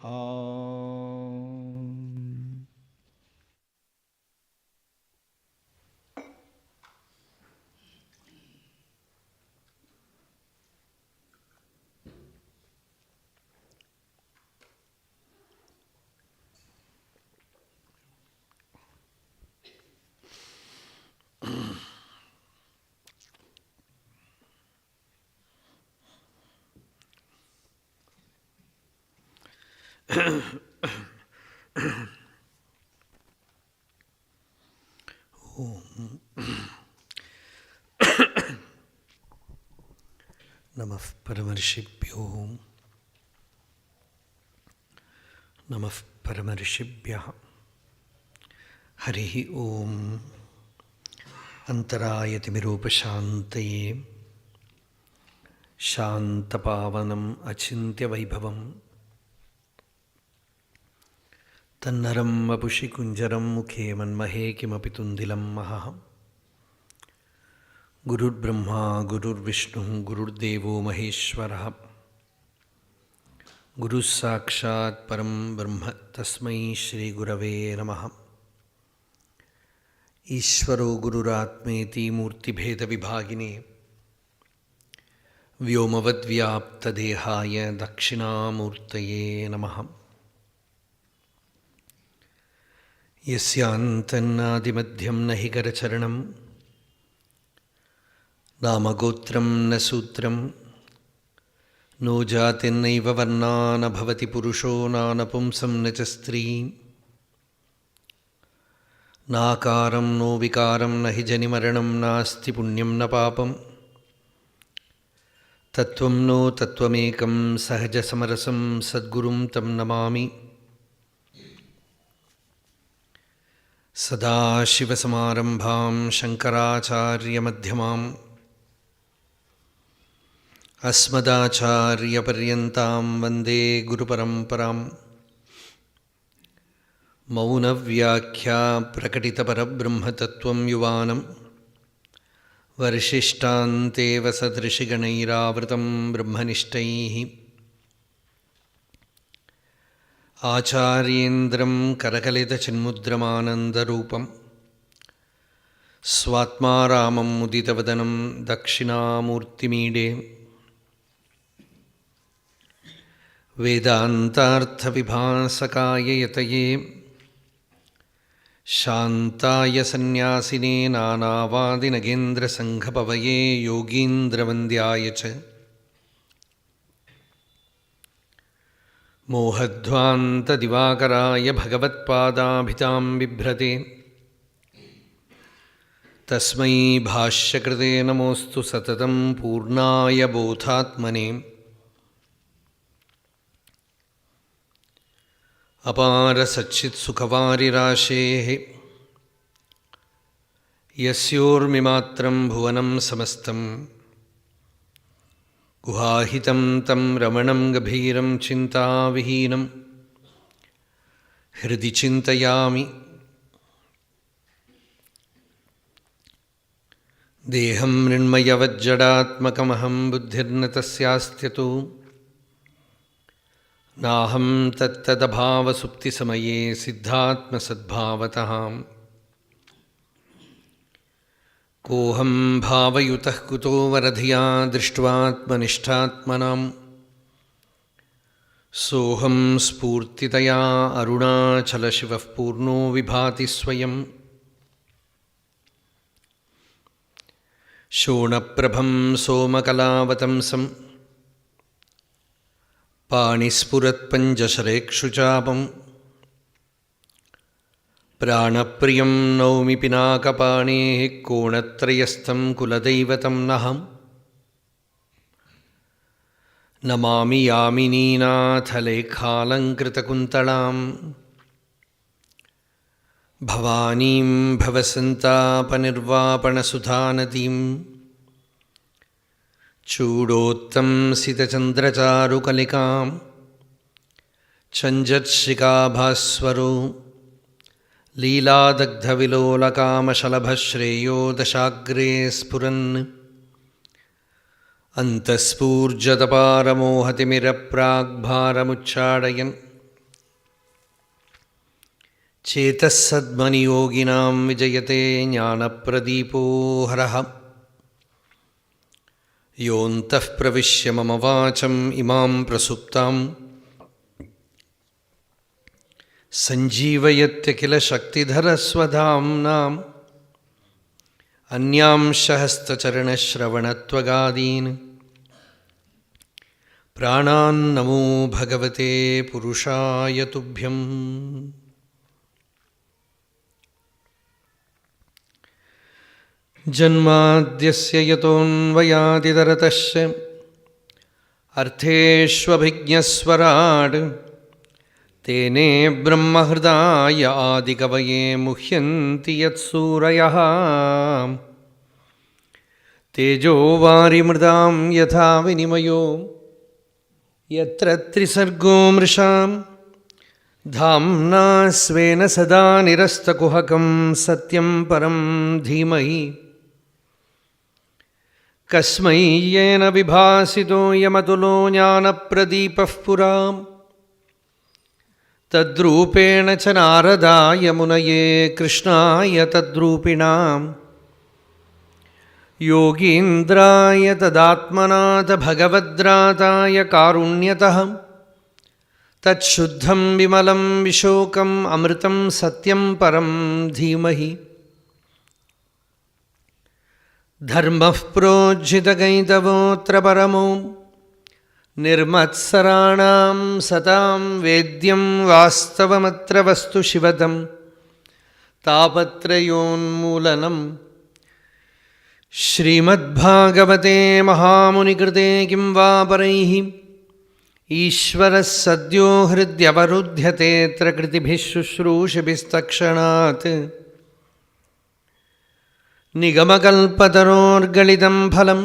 Om. नमः परमर्षिभ्यो नमः परमर्षिभ्यः हरिः ओम अंतरायतिमिरोपशान्तये शान्तपावनम् अचिन्त्यवैभवं तन्नरं वपुषि कुञ्जरं मुखे मन्महे किमपि तुन्दिलं महः गुरुर्ब्रह्मा गुरुर्विष्णुः गुरुर्देवो महेश्वरः गुरुः साक्षात् परं ब्रह्म तस्मै श्रीगुरवे नमः। ईश्वरो गुरुरात्मेति मूर्तिभेदविभागिने व्योमवद्व्याप्तदेहाय दक्षिणामूर्तये नमः। यस्यान्तन्नादिमध्यं न हि करचरणं नामगोत्रं न सूत्रं नो जातिर्नैव वर्णा न भवति पुरुषो नानपुंसं न च स्त्री नाकारं नो विकारं न हि जनिमरणं नास्ति पुण्यं न पापं तत्त्वं नो तत्त्वमेकं सहजसमरसं सद्गुरुं तं नमामि। सदाशिवसमारम्भां शङ्कराचार्यमध्यमाम् अस्मदाचार्यपर्यन्तां वन्दे गुरुपरम्पराम्। मौनव्याख्या प्रकटितपरब्रह्मतत्त्वं युवानं वर्षिष्ठान्तेव सदृशिगणैरावृतं ब्रह्मनिष्ठैः आचार्येन्द्रं करकलितचिन्मुद्रमानन्दरूपं स्वात्मा रामं मुदितवदनं दक्षिणामूर्तिमीडे वेदान्तार्थविभासकाय यतये शान्ताय सन्न्यासिने नानावादिनगेन्द्रसङ्घपवये योगीन्द्रवन्द्याय च मोहध्वान्तदिवाकराय भगवत्पादाभितां बिभ्रते तस्मै भाष्यकृते नमोऽस्तु सततं पूर्णाय बोधात्मने। अपारसच्चित्सुखवारिराशेः यस्योर्मिमात्रं भुवनं समस्तं गुहाहितं तं रमणं गभीरं चिन्ताविहीनं हृदि चिन्तयामि। देहं मृण्मयवज्जडात्मकमहं बुद्धिर्न तस्यास्त्यतो नाहं तत्तदभावसुप्तिसमये सिद्धात्मसद्भावतः कोऽहं भावयुतः कुतो वरधिया दृष्ट्वात्मनिष्ठात्मनां सोऽहं स्फूर्तितया अरुणाचलशिवः पूर्णो विभाति स्वयं शोणप्रभं सोमकलावतंसं पाणिस्फुरत्पञ्चशरेक्षुचापं प्राणप्रियं नौमि पिनाकपाणेः कोणत्रयस्थं कुलदैवतं नहं नमामि यामिनीनाथलेखालङ्कृतकुन्तलां भवानीं भवसन्तापनिर्वापणसुधानदीं चूडोत्तंसितचन्द्रचारुकलिकां छञ्जत्शिखाभास्वरो लीलादग्धविलोलकामशलभश्रेयो दशाग्रे स्फुरन् अन्तःस्फूर्जतपारमोहतिमिरप्राग्भारमुच्चाडयन् चेतःसद्मनियोगिनां विजयते ज्ञानप्रदीपो हरः योऽन्तः प्रविश्य मम वाचम् इमां प्रसुप्तां सञ्जीवयत्यखिलशक्तिधरस्वधाम्नाम् अन्यांशहस्तचरणश्रवणत्वगादीन् प्राणान्नमो भगवते पुरुषाय तुभ्यम्। जन्माद्यस्य यतोऽन्वयादितरतश्च अर्थेष्वभिज्ञस्वराट् तेने ब्रह्महृदाय आदिकवये मुह्यन्ति यत्सूरयः तेजो वारिमृदां यथा विनिमयो यत्र त्रिसर्गो मृषां धाम्ना स्वेन सदा निरस्तकुहकं सत्यं परं धीमहि कस्मै येन विभासितो यमतुलो ज्ञानप्रदीपः पुरां तद्रूपेण च नारदाय मुनये कृष्णाय तद्रूपिणां योगीन्द्राय तदात्मनाथ भगवद्राताय कारुण्यतः तच्छुद्धं विमलं विशोकम् अमृतं सत्यं परं धीमहि धर्मः प्रोज्झितगैतवोऽत्र परमो निर्मत्सराणां सतां वेद्यं वास्तवमत्र वस्तु शिवदं तापत्रयोन्मूलनम् श्रीमद्भागवते महामुनिकृते किं वा परैः ईश्वरः सद्यो हृद्यवरुध्यतेऽत्र कृतिभिः शुश्रूषिभिस्तक्षणात् निगमकल्पतरोर्गलितं फलं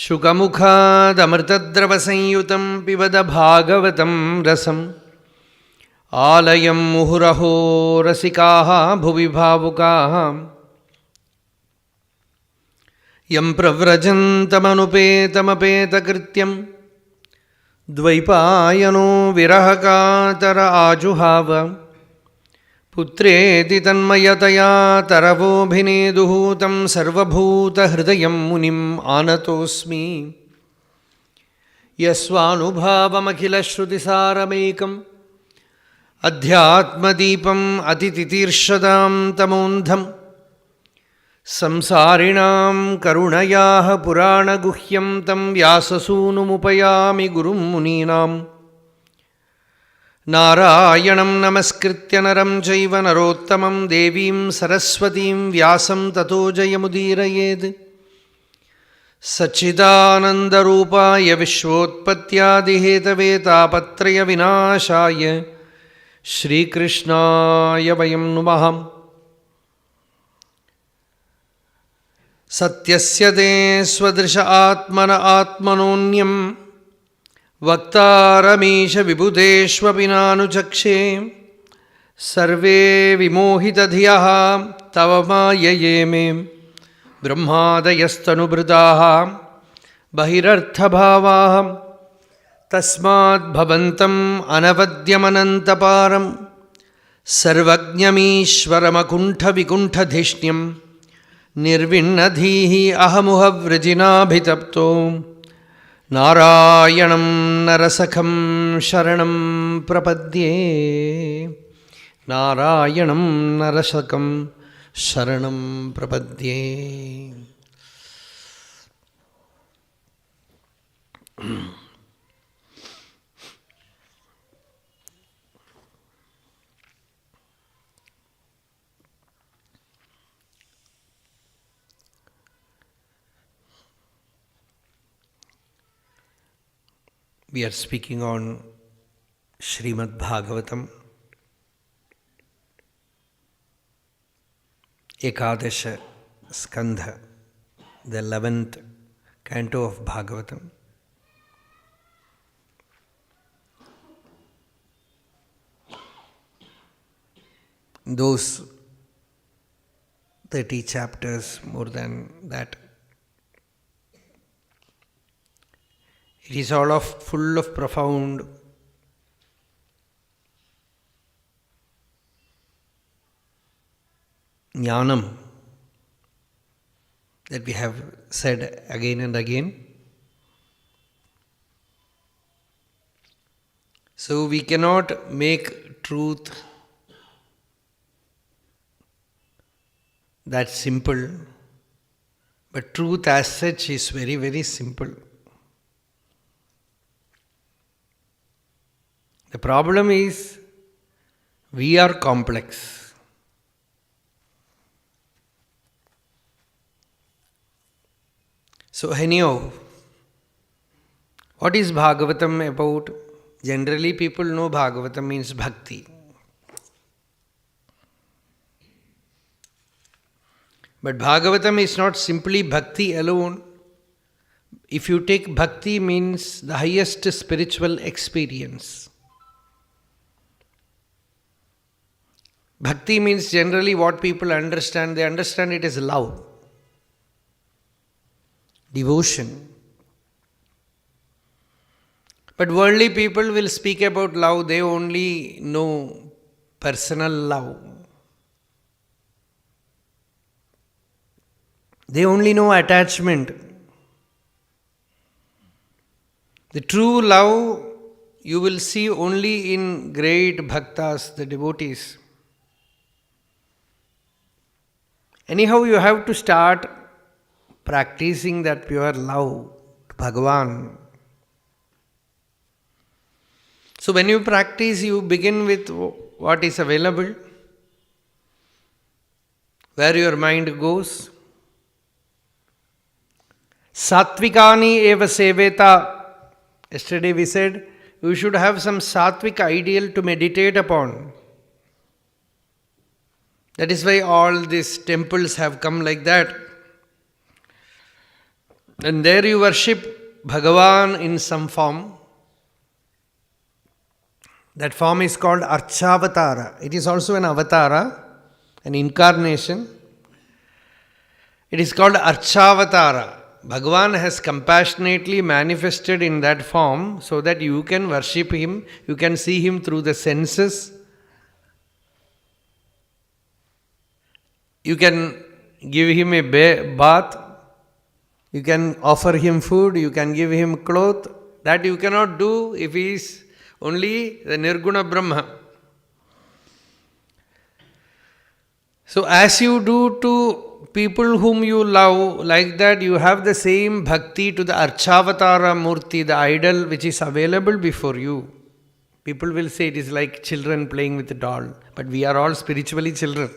शुकमुखादमृतद्रवसंयुतं पिबद भागवतं रसम् आलयं मुहुरहो रसिकाः भुवि भावुकाः यं प्रव्रजन्तमनुपेतमपेतकृत्यं द्वैपायनो विरहकातर आजुहाव पुत्रेति तन्मयतया तरवोऽभिनेदुः तं सर्वभूतहृदयं मुनिम् आनतोऽस्मि यस्वानुभावमखिलश्रुतिसारमेकम् अध्यात्मदीपम् अतितितीर्षदां तमोन्धम् संसारिणां करुणयाः पुराणगुह्यं तं व्याससूनुमुपयामि गुरुं मुनीनाम् नारायणं नमस्कृत्य नरं चैव नरोत्तमं देवीं सरस्वतीं व्यासं ततो जयमुदीरयेत् सच्चिदानन्दरूपाय विश्वोत्पत्त्यादिहेतवे तापत्रयविनाशाय श्रीकृष्णाय वयं नुमः। सत्यस्य ते स्वदृश आत्मन आत्मनोऽन्यं वक्तारमीश विबुधेष्वपि नानुचक्षे सर्वे विमोहितधियः तव मायये मे ब्रह्मादयस्तनुभृताः बहिरर्थभावाः तस्माद्भवन्तम् अनवद्यमनन्तपारं सर्वज्ञमीश्वरमकुण्ठविकुण्ठधिष्ण्यं निर्विण्णधीः अहमुहवृजिनाभितप्तो नारायणं नरसखं शरणं प्रपद्ये नारायणं नरसखं शरणं प्रपद्ये। We are speaking on Srimad Bhagavatam, Ekadasha Skanda, the 11th canto of Bhagavatam. Those 30 chapters, more than that, it is all full of profound jnanam that we have said again and again. So we cannot make truth that simple, but truth as such is very, very simple. The problem is we are complex. So anyhow, what is Bhagavatam about? Generally people know Bhagavatam means bhakti. But Bhagavatam is not simply bhakti alone. If you take bhakti means the highest spiritual experience. Bhakti means generally what people understand, they understand it as love, devotion. But worldly people will speak about love, they only know personal love. They only know attachment. The true love you will see only in great bhaktas, the devotees. Anyhow, you have to start practicing that pure love to Bhagavan. So when you practice, you begin with what is available, where your mind goes. Satvikani eva seveta. Yesterday we said you should have some sattvic ideal to meditate upon. That is why all these temples have come like that. And there you worship Bhagavan in some form. That form is called Archavatara. It is also an avatara, an incarnation. It is called Archavatara. Bhagavan has compassionately manifested in that form so that you can worship Him, you can see Him through the senses. You can give Him a bath, you can offer Him food, you can give Him cloth. That you cannot do if He is only the Nirguna Brahma. So as you do to people whom you love, like that you have the same bhakti to the Archavatara Murti, the idol which is available before you. People will say it is like children playing with a doll, but we are all spiritually children.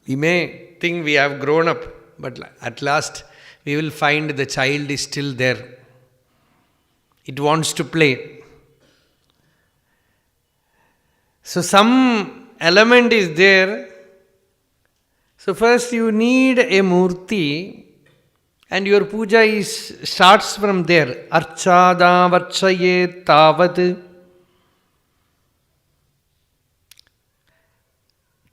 We may think we have grown up, but at last we will find the child is still there. It wants to play. So some element is there. So first you need a murti and your puja starts from there. Archada varchaye tavat.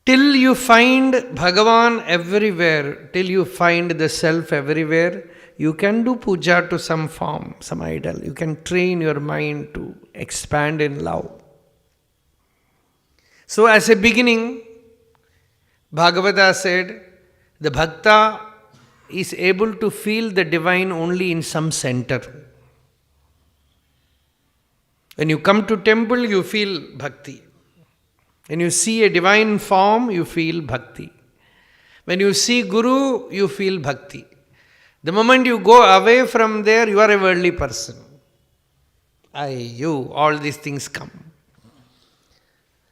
Till you find Bhagavan everywhere, till you find the self everywhere, you can do puja to some form, some idol. You can train your mind to expand in love. So as a beginning, Bhagavata said, the bhakta is able to feel the divine only in some center. When you come to temple, you feel bhakti. When you see a divine form, you feel bhakti. When you see Guru, you feel bhakti. The moment you go away from there, you are a worldly person. All these things come.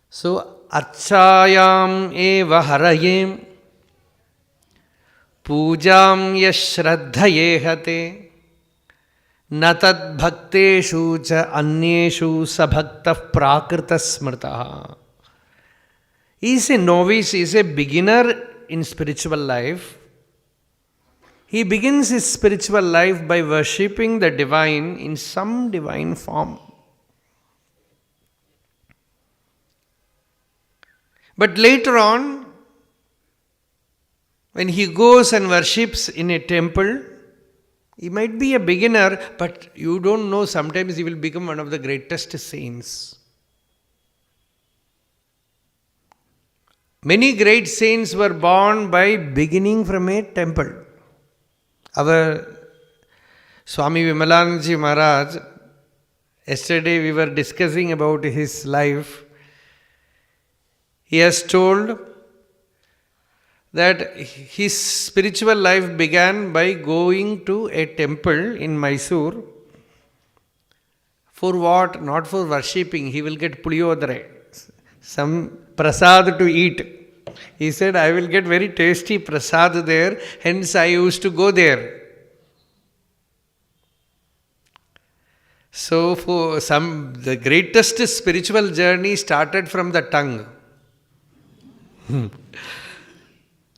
So, Archayam eva harayem Pujam yashraddhaye hate Natad bhakteshu cha anyeshu sabhakta prakrita smrtaha. He is a novice, he is a beginner in spiritual life. He begins his spiritual life by worshipping the divine in some divine form. But later on, when he goes and worships in a temple, he might be a beginner, but you don't know, sometimes he will become one of the greatest saints. Many great saints were born by beginning from a temple. Our Swami Vimalanandaji Maharaj, yesterday we were discussing about his life. He has told that his spiritual life began by going to a temple in Mysore. For what? Not for worshipping. He will get puliyodare, some prasad to eat. He said, I will get very tasty prasad there, hence I used to go there. So for some, the greatest spiritual journey started from the tongue.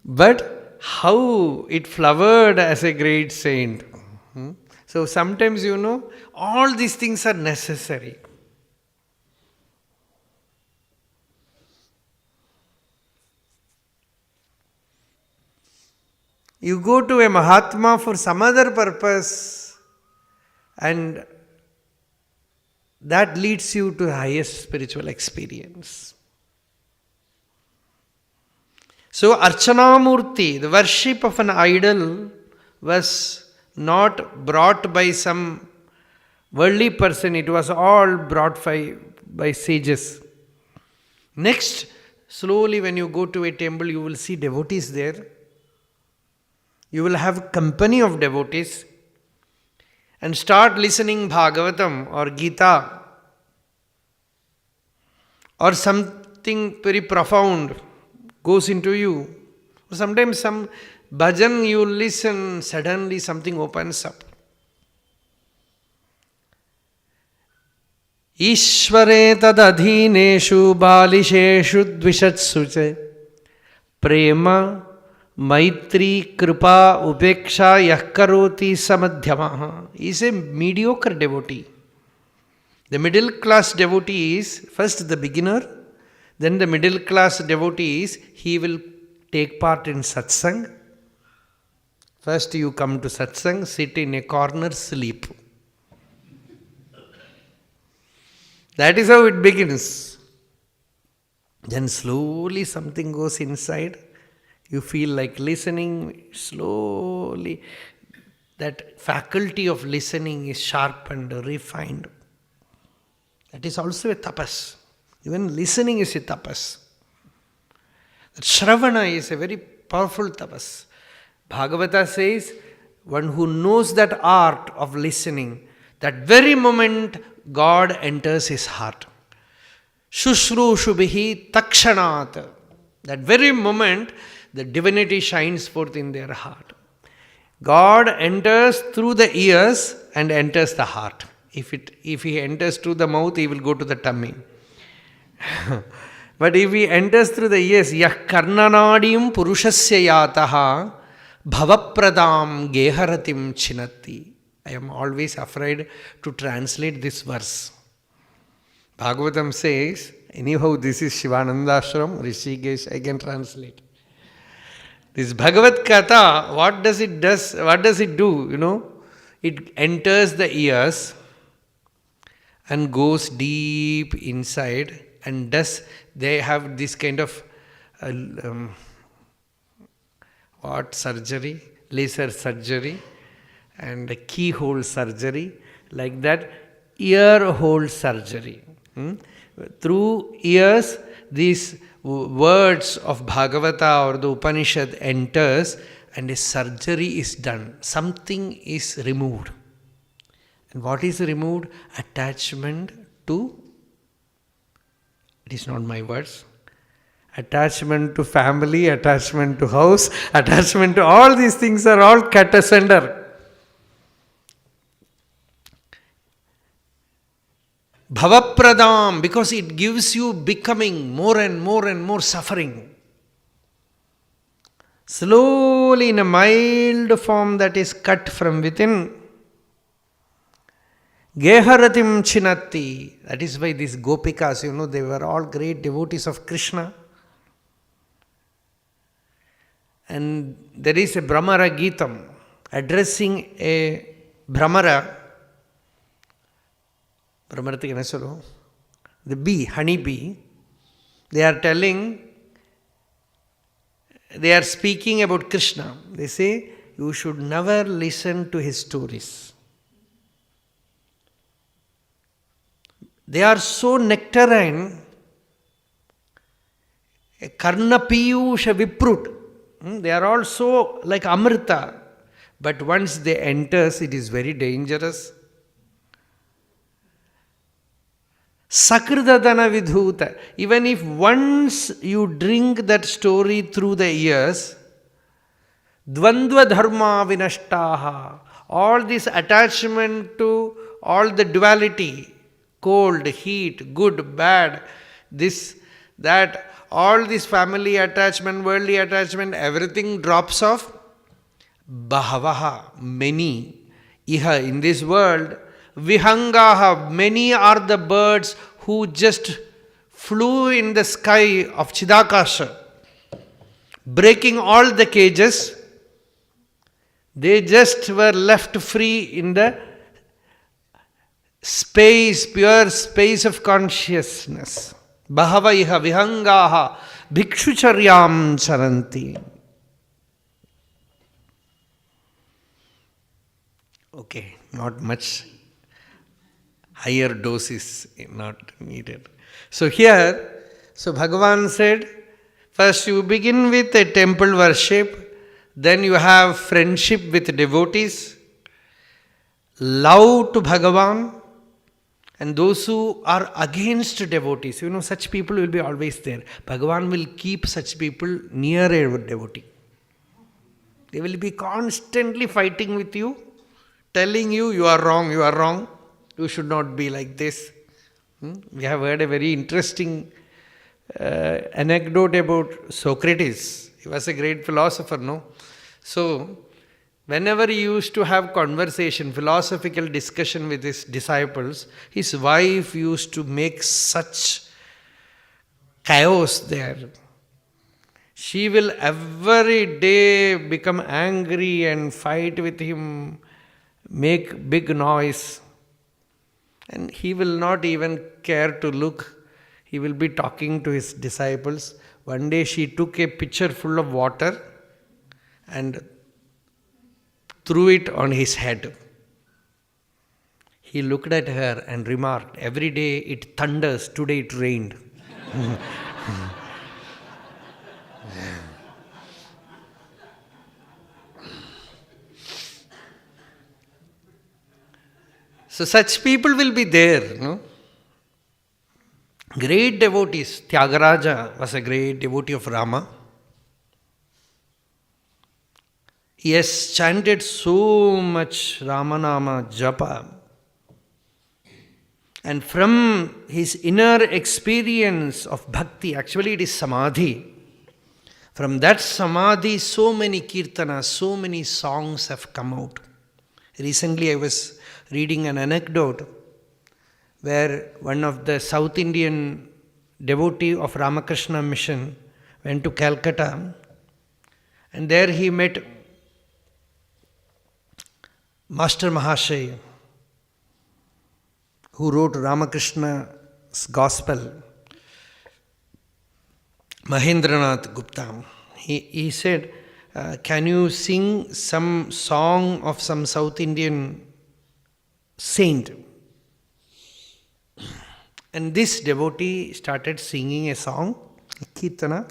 But how it flowered as a great saint. So sometimes, all these things are necessary. You go to a Mahatma for some other purpose, and that leads you to highest spiritual experience. So Archanamurti, the worship of an idol, was not brought by some worldly person, it was all brought by sages. Next, slowly when you go to a temple, you will see devotees there. You will have company of devotees and start listening Bhagavatam or Gita or something very profound goes into you. Sometimes some bhajan you listen, suddenly something opens up. Ishvare tadadhineshu balisheshu dvishatsu prema maitri kripa upeksha yahkaroti samadhyamaha. He is a mediocre devotee. The middle class devotee is first the beginner, then the middle class devotee is he will take part in satsang. First you come to satsang, sit in a corner, sleep. That is how it begins. Then slowly something goes inside. You feel like listening. Slowly that faculty of listening is sharpened, refined. That is also a tapas. Even listening is a tapas. That Shravana is a very powerful tapas. Bhagavata says, one who knows that art of listening, that very moment God enters his heart. Shushrushubihi takshanat. That very moment the divinity shines forth in their heart. God enters through the ears and enters the heart. If he enters through the mouth, he will go to the tummy. But if he enters through the ears, yah karnanadim purushasya yataha bhavapradam geharatim chinati. I am always afraid to translate this verse. Bhagavatam says, anyhow this is Shivananda Ashram, Rishikesh, I can translate. This Bhagavad Katha, what does it do? It enters the ears and goes deep inside, and they have this kind of surgery, laser surgery and keyhole surgery, like that ear hole surgery. Through ears, these words of Bhagavata or the Upanishad enters and a surgery is done. Something is removed. And what is removed? Attachment to, it is not my words, attachment to family, attachment to house, attachment to all these things are all cut asunder. Bhavapradam, because it gives you becoming more and more and more suffering. Slowly in a mild form that is cut from within. Geharatim chinati. That is why these gopikas, they were all great devotees of Krishna. And there is a Brahmara Geetam addressing a Brahmara. The bee, honey bee. They are telling, they are speaking about Krishna. They say, you should never listen to his stories. They are so nectarine, karna piyusha viprut. They are also like amrita. But once they enters, it is very dangerous. Sakridadana vidhuta. Even if once you drink that story through the ears, dvandva dharma vinashtaha. All this attachment to all the duality, cold, heat, good, bad, this, that, all this family attachment, worldly attachment, everything drops off. Bahavaha, many. Iha, in this world, vihangaha, many are the birds who just flew in the sky of Chidakasha, breaking all the cages. They just were left free in the space, pure space of consciousness. Bahava iha vihangaha bhikshucharyam charanti. Okay, not much higher dose is not needed. So here, Bhagavan said, first you begin with a temple worship, then you have friendship with devotees, love to Bhagavan, and those who are against devotees, such people will be always there. Bhagavan will keep such people near a devotee. They will be constantly fighting with you, telling you, you are wrong, you should not be like this. We have heard a very interesting anecdote about Socrates. He was a great philosopher, no? So, whenever he used to have conversation, philosophical discussion with his disciples, his wife used to make such chaos there. She will every day become angry and fight with him, make big noise, and he will not even care to look. He will be talking to his disciples. One day she took a pitcher full of water and threw it on his head. He looked at her and remarked, every day it thunders, today it rained. So such people will be there, no? Great devotees. Tyagaraja was a great devotee of Rama. He has chanted so much Ramanama Japa. And from his inner experience of bhakti, actually it is samadhi. From that samadhi, so many kirtanas, so many songs have come out. Recently I was reading an anecdote where one of the South Indian devotee of Ramakrishna mission went to Calcutta, and there he met Master Mahashay, who wrote Ramakrishna's Gospel, Mahendranath Gupta. He said, can you sing some song of some South Indian saint? And this devotee started singing a song, Kirtana.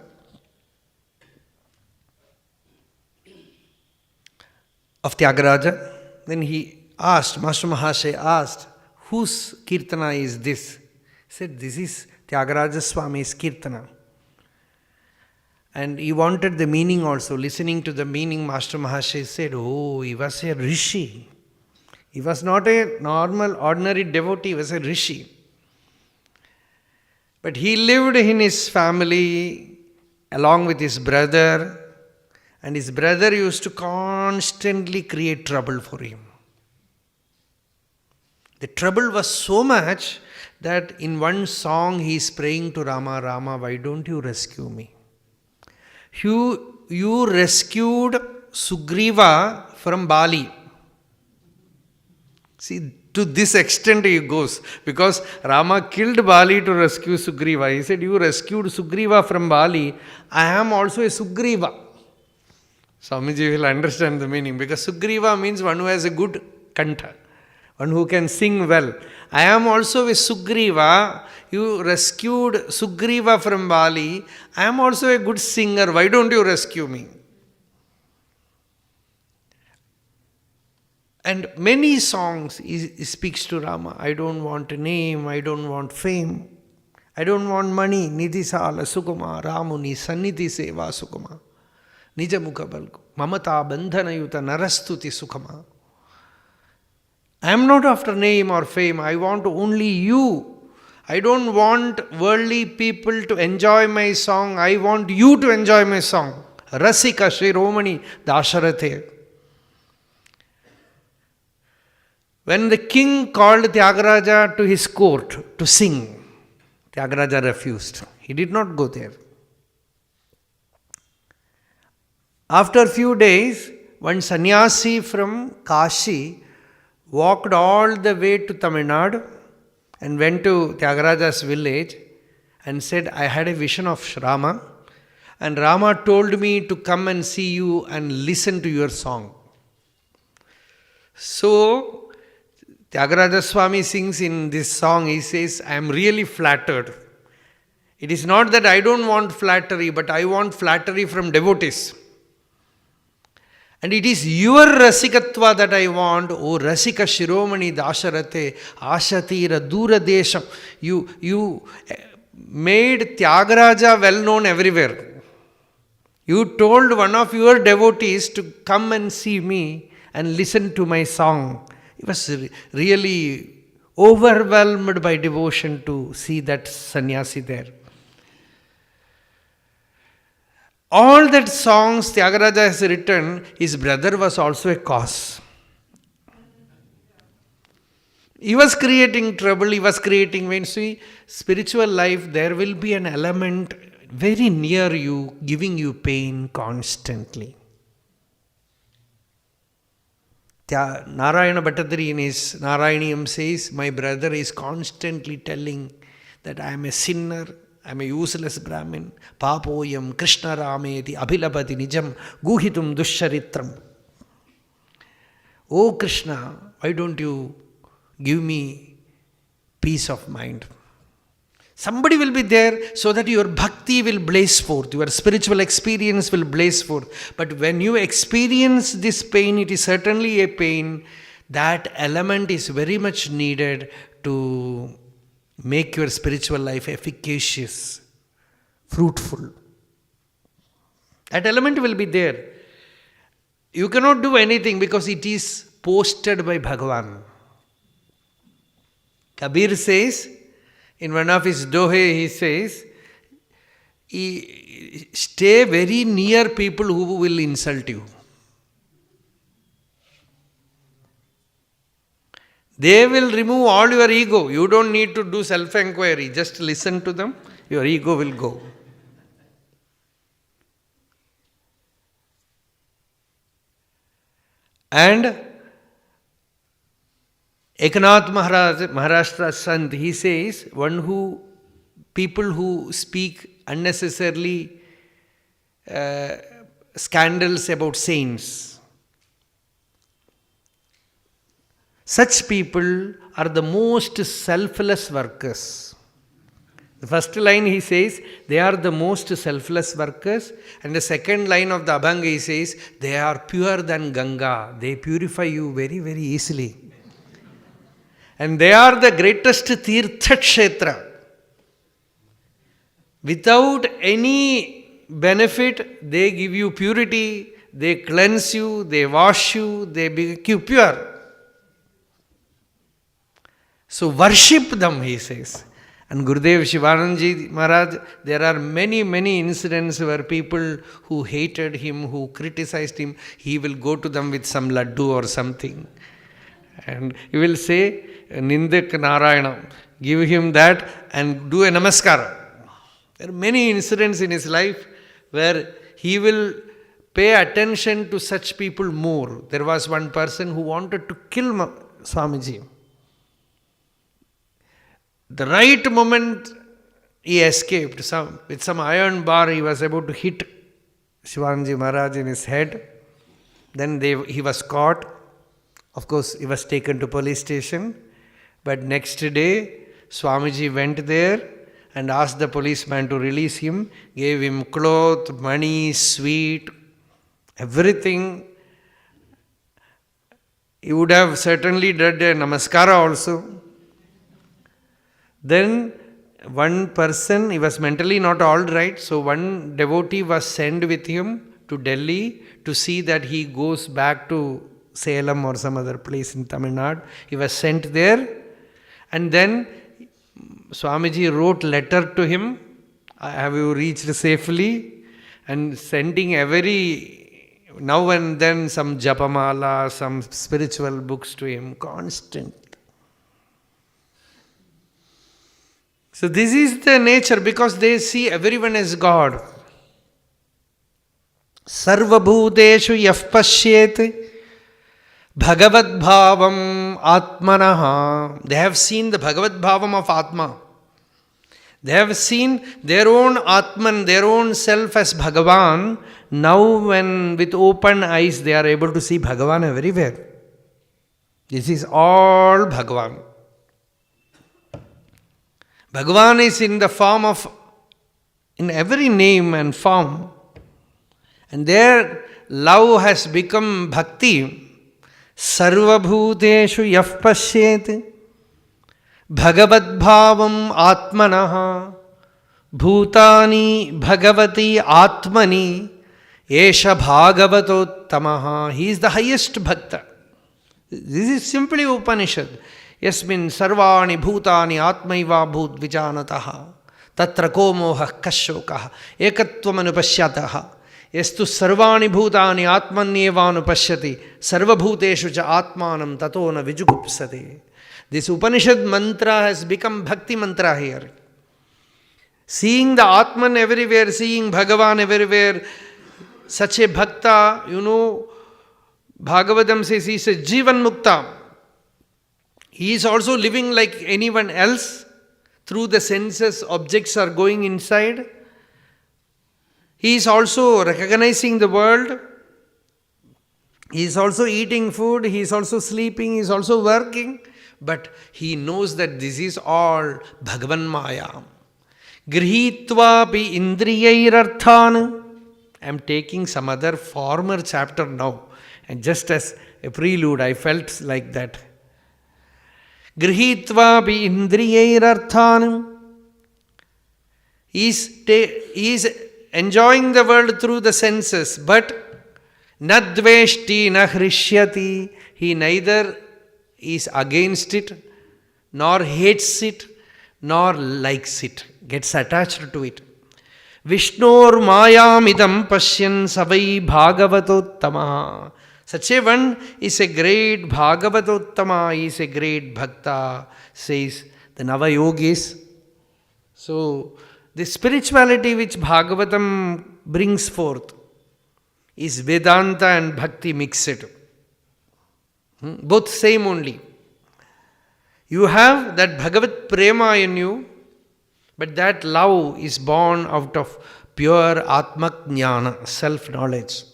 Of Tyagaraja. Then he asked, Master Mahashay asked, whose Kirtana is this? He said, this is Tyagaraja Swami's Kirtana. And he wanted the meaning also. Listening to the meaning, Master Mahashay said, oh, he was a rishi. He was not a normal, ordinary devotee, he was a rishi. But he lived in his family along with his brother, and his brother used to constantly create trouble for him. The trouble was so much that in one song he is praying to Rama, Rama, why don't you rescue me? You rescued Sugriva from Bali. See, to this extent he goes, because Rama killed Bali to rescue Sugriva. He said, you rescued Sugriva from Bali, I am also a Sugriva. Swamiji will understand the meaning, because Sugriva means one who has a good kanta, one who can sing well. I am also with Sugriva. You rescued Sugriva from Bali. I am also a good singer. Why don't you rescue me? And many songs he speaks to Rama. I don't want a name. I don't want fame. I don't want money. Nidhi sala sukuma. Ramuni sannidhi seva sukuma. Nija mukha balku. Mamata bandhana yuta narastuti sukama. I am not after name or fame. I want only you. I don't want worldly people to enjoy my song. I want you to enjoy my song. Rasika Shiromani Dasharathe. When the king called Tyagaraja to his court to sing, Tyagaraja refused. He did not go there. After a few days, one sannyasi from Kashi walked all the way to Tamil Nadu and went to Tyagaraja's village and said, I had a vision of Rama, and Rama told me to come and see you and listen to your song. So, Tyagaraja Swami sings in this song, he says, I am really flattered. It is not that I don't want flattery, but I want flattery from devotees. And it is your rasikatva that I want, O Rasika Shiromani Dasharate Ashatira Dura Desham. You made Tyagaraja well known everywhere. You told one of your devotees to come and see me and listen to my song. He was really overwhelmed by devotion to see that sannyasi there. All that songs Tyagaraja has written, his brother was also a cause. He was creating trouble, he was creating pain. See, spiritual life, there will be an element very near you, giving you pain constantly. Narayana Bhattadri in his Narayaniyam says, my brother is constantly telling that I am a sinner, I am a useless Brahmin. Papoyam Krishna Rameti Abhilabhati Nijam Guhitum Dusharitram. Oh Krishna, why don't you give me peace of mind? Somebody will be there so that your bhakti will blaze forth, your spiritual experience will blaze forth. But when you experience this pain, it is certainly a pain. That element is very much needed to make your spiritual life efficacious, fruitful. That element will be there. You cannot do anything because it is posted by Bhagavan. Kabir says, in one of his dohe, he says, stay very near people who will insult you. They will remove all your ego. You don't need to do self-enquiry. Just listen to them. Your ego will go. And Eknath Maharashtra Sant, he says, people who speak unnecessarily scandals about saints, such people are the most selfless workers. The first line he says, they are the most selfless workers. And the second line of the Abhanga he says, they are purer than Ganga. They purify you very, very easily. And they are the greatest Tirtha Kshetra. Without any benefit, they give you purity, they cleanse you, they wash you, they make you pure. So worship them, he says. And Gurudev Shivanandaji Maharaj, there are many, many incidents where people who hated him, who criticized him, he will go to them with some laddu or something. And he will say, Nindak Narayana, give him that and do a namaskara. There are many incidents in his life where he will pay attention to such people more. There was one person who wanted to kill Swamiji. The right moment he escaped. With some iron bar he was about to hit Shivanji Maharaj in his head. Then he was caught. Of course, he was taken to police station. But next day, Swamiji went there and asked the policeman to release him, gave him cloth, money, sweet, everything. He would have certainly done a namaskara also. Then one person, he was mentally not all right, so one devotee was sent with him to Delhi to see that he goes back to Salem or some other place in Tamil Nadu. He was sent there, and then Swamiji wrote letter to him, have you reached safely? And sending now and then some japamala, some spiritual books to him, constant. So this is the nature, because they see everyone as God. Sarvabhuteshu yaf pashyet Bhagavad Bhavam Atmanaha. They have seen the Bhagavad Bhavam of Atma. They have seen their own Atman, their own self as Bhagavan. Now when with open eyes they are able to see Bhagavan everywhere. This is all Bhagavan. Bhagavan is in the form of, in every name and form. And their love has become bhakti. Sarvabhuteshu yaf pashyet Bhagavad Bhavam Atmanaha Bhutani Bhagavati Atmani Esha Bhagavatottamaha. He is the highest bhakta. This is simply Upanishad. Yasmin sarvani bhutani atmaiva bhut vijanataha tatra ko moha kashokaha ekatvam anupashyataha yastu sarvani bhutani atmanyeva anupashyati sarvabhuteshu cha atmanam tato na vijugupsate. This Upanishad mantra has become bhakti mantra here. Seeing the Atman everywhere, seeing Bhagavan everywhere, such a bhakta, Bhagavatam says he is a Jivan Mukta. He is also living like anyone else. Through the senses, objects are going inside. He is also recognizing the world. He is also eating food. He is also sleeping. He is also working. But he knows that this is all Bhagavan Maya. Grihitva pi indriyairarthan. I am taking some other former chapter now. And just as a prelude, I felt like that. Grihitva pi indriyairarthan. He is enjoying the world through the senses, but nadveshti na hrishyati. He neither is against it, nor hates it, nor likes it, gets attached to it. Vishnor mayamidam pashyan savai bhagavatottama. Such a one is a great Bhagavatottama, is a great Bhakta, says the Navayogis. So, the spirituality which Bhagavatam brings forth is Vedanta and Bhakti mixed. Both same only. You have that Bhagavat Prema in you, but that love is born out of pure Atmak Jnana, self-knowledge.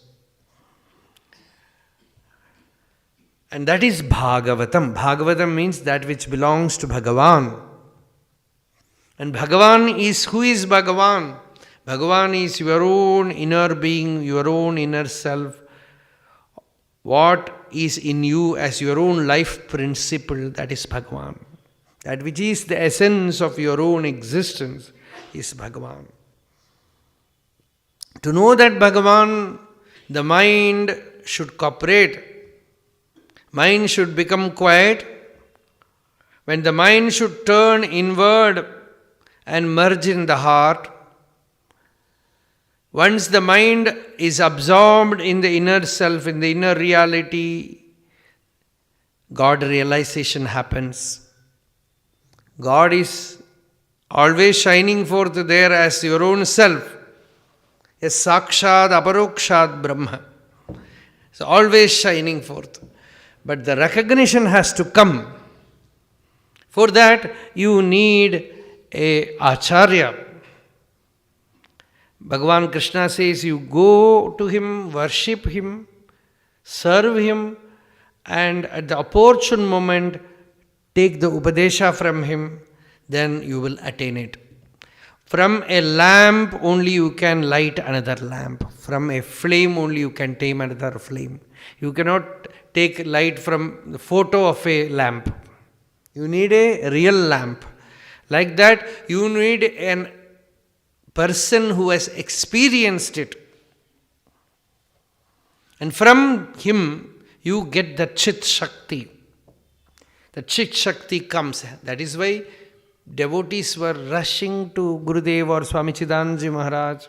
And that is Bhagavatam. Bhagavatam means that which belongs to Bhagavan. And Bhagavan is, who is Bhagavan? Bhagavan is your own inner being, your own inner self. What is in you as your own life principle, that is Bhagavan. That which is the essence of your own existence is Bhagavan. To know that Bhagavan, the mind should cooperate. Mind should become quiet. When the mind should turn inward and merge in the heart, once the mind is absorbed in the inner self, in the inner reality, God realization happens. God is always shining forth there as your own self. Yes, Sakshad Aparokshad Brahma. It's always shining forth. But the recognition has to come. For that, you need a Acharya. Bhagavan Krishna says, you go to him, worship him, serve him, and at the opportune moment take the Upadesha from him, then you will attain it. From a lamp only you can light another lamp. From a flame only you can tame another flame. You cannot take light from the photo of a lamp. You need a real lamp. Like that, you need a person who has experienced it. And from him, you get the Chit Shakti. The Chit Shakti comes. That is why devotees were rushing to Gurudev or Swami Chidanji Maharaj.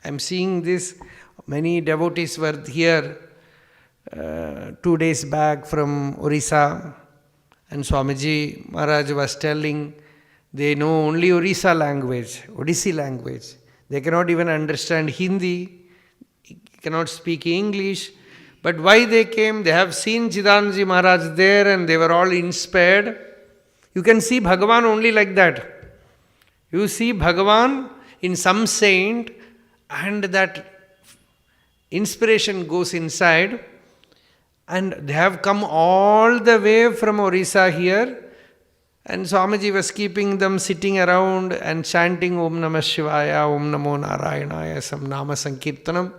I am seeing this. Many devotees were here 2 days back from Orissa. And Swamiji Maharaj was telling, they know only Orissa language, Odissi language. They cannot even understand Hindi, cannot speak English. But why they came? They have seen Chidanji Maharaj there and they were all inspired. You can see Bhagavan only like that. You see Bhagavan in some saint and that inspiration goes inside, and they have come all the way from Orissa here, and Swamiji was keeping them sitting around and chanting Om Namah Shivaya, Om Namo Narayanaya, some Nama Sankirtanam.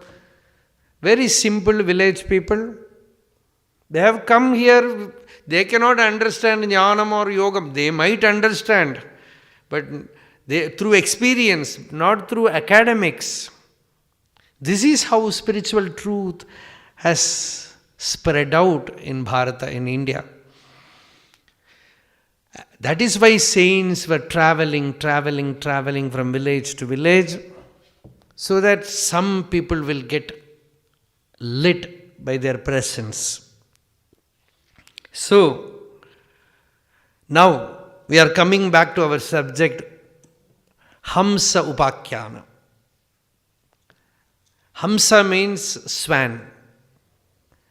Very simple village people. They have come here, they cannot understand Jnanam or Yogam. They might understand, but they, through experience, not through academics. This is how spiritual truth has spread out in Bharata, in India. That is why saints were traveling from village to village, so that some people will get lit by their presence. So, now we are coming back to our subject, Hamsa Upakyana. Hamsa means swan.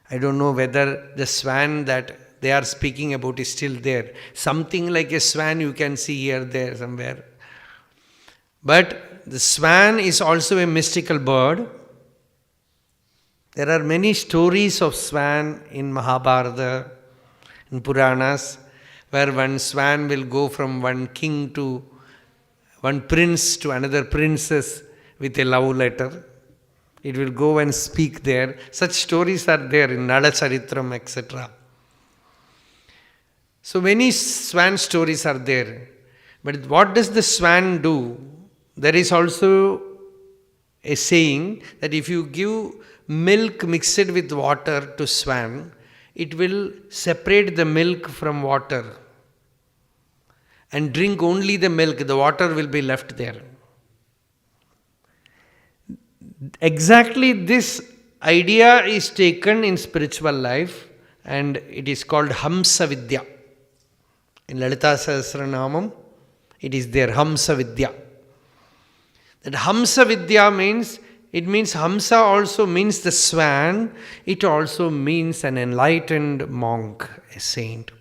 I don't know whether the swan that they are speaking about is still there. Something like a swan you can see here, there, somewhere. But the swan is also a mystical bird. There are many stories of swan in Mahabharata, in Puranas, where one swan will go from one king to one prince to another princess with a love letter. It will go and speak there. Such stories are there in Nala Charitram, etc. So many swan stories are there. But what does the swan do? There is also a saying that if you give milk mixed with water to swan, it will separate the milk from water and drink only the milk. The water will be left there. Exactly this idea is taken in spiritual life, and it is called Hamsa Vidya. In Lalita Sahasranamam, it is there, Hamsa Vidya. That Hamsa Vidya means Hamsa also means the swan, it also means an enlightened monk, a saint.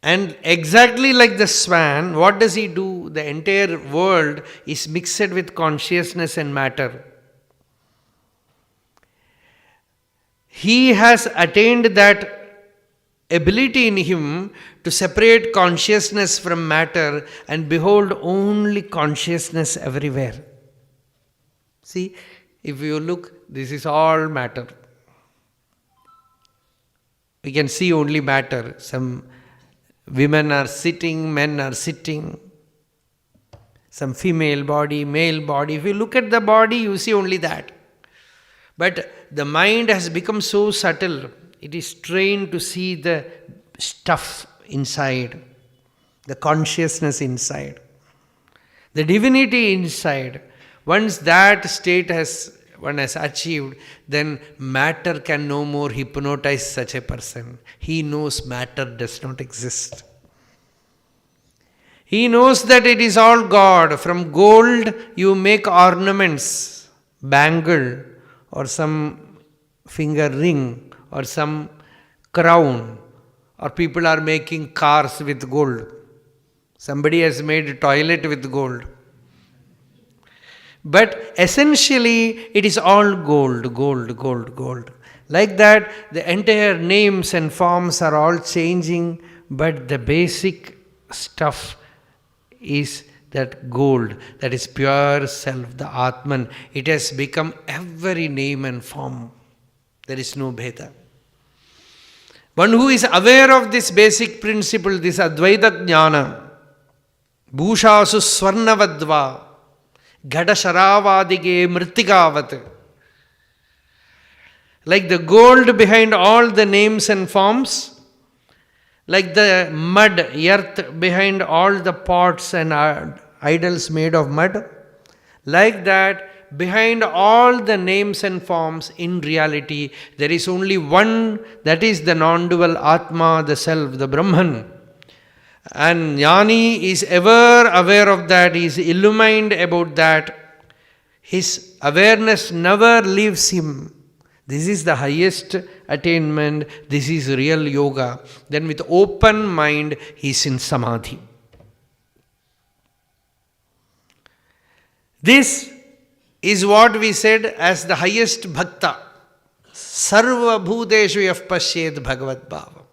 And exactly like the swan, what does he do? The entire world is mixed with consciousness and matter. He has attained that ability in him to separate consciousness from matter and behold only consciousness everywhere. See, if you look, this is all matter. We can see only matter. Some women are sitting, men are sitting. Some female body, male body. If you look at the body, you see only that. But the mind has become so subtle. It is trained to see the stuff inside, the consciousness inside, the divinity inside. Once that state one has achieved, then matter can no more hypnotize such a person. He knows matter does not exist. He knows that it is all God. From gold you make ornaments, bangle or some finger ring or some crown, or people are making cars with gold. Somebody has made a toilet with gold. But essentially, it is all gold, gold, gold, gold. Like that, the entire names and forms are all changing, but the basic stuff is that gold, that is pure self, the Atman. It has become every name and form. There is no bheda. One who is aware of this basic principle, this Advaita Jnana, Bhushasu Swarnavadva, Gada Sharavadige Mritikavat. Like the gold behind all the names and forms, like the mud, earth behind all the pots and idols made of mud, like that, behind all the names and forms, in reality, there is only one, that is the non-dual Atma, the Self, the Brahman. And Jnani is ever aware of that, he is illumined about that. His awareness never leaves him. This is the highest attainment, this is real yoga. Then with open mind, he is in samadhi. This is what we said as the highest bhakta. Sarva bhuteshu yaf pashyed bhagavad bhava.